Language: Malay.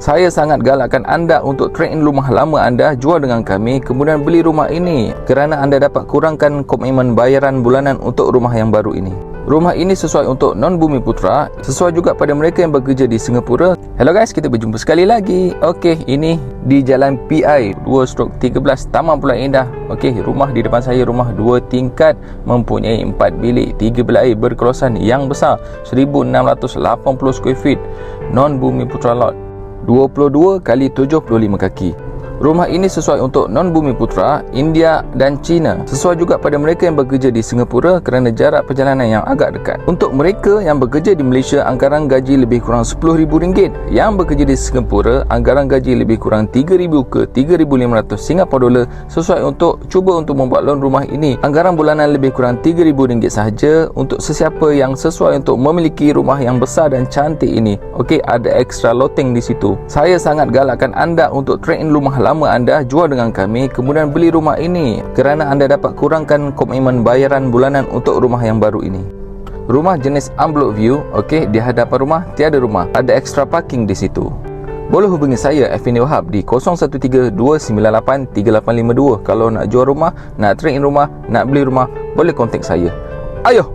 Saya sangat galakkan anda untuk trade in rumah lama anda, jual dengan kami, kemudian beli rumah ini kerana anda dapat kurangkan komitmen bayaran bulanan untuk rumah yang baru ini. Rumah ini sesuai untuk non-Bumiputera, sesuai juga pada mereka yang bekerja di Singapura. Hello guys, kita berjumpa sekali lagi. Okey, ini di Jalan PI 2/13, Taman Pulau Indah. Okey, rumah di depan saya, rumah 2 tingkat, mempunyai 4 bilik, 3 bilik air berkeluasan yang besar, 1680 square feet, non-Bumiputera lot, 22 kali 75 kaki. Rumah ini sesuai untuk non-Bumiputera, India dan China. Sesuai juga pada mereka yang bekerja di Singapura kerana jarak perjalanan yang agak dekat. Untuk mereka yang bekerja di Malaysia, anggaran gaji lebih kurang RM10,000. Yang bekerja di Singapura, anggaran gaji lebih kurang RM3,000 ke RM3,500 Singapura dolar. Sesuai untuk cuba untuk membuat loan rumah ini, anggaran bulanan lebih kurang RM3,000 sahaja untuk sesiapa yang sesuai untuk memiliki rumah yang besar dan cantik ini. Okey, ada extra loteng di situ. Saya sangat galakkan anda untuk trade in rumah lama anda, jual dengan kami, kemudian beli rumah ini kerana anda dapat kurangkan komitmen bayaran bulanan untuk rumah yang baru ini. Rumah jenis unblock view. Okey, di hadapan rumah tiada rumah, ada extra parking di situ. Boleh hubungi saya Effendi Wahab di 0132983852. Kalau nak jual rumah, nak trade in rumah, nak beli rumah, boleh kontak saya. Ayo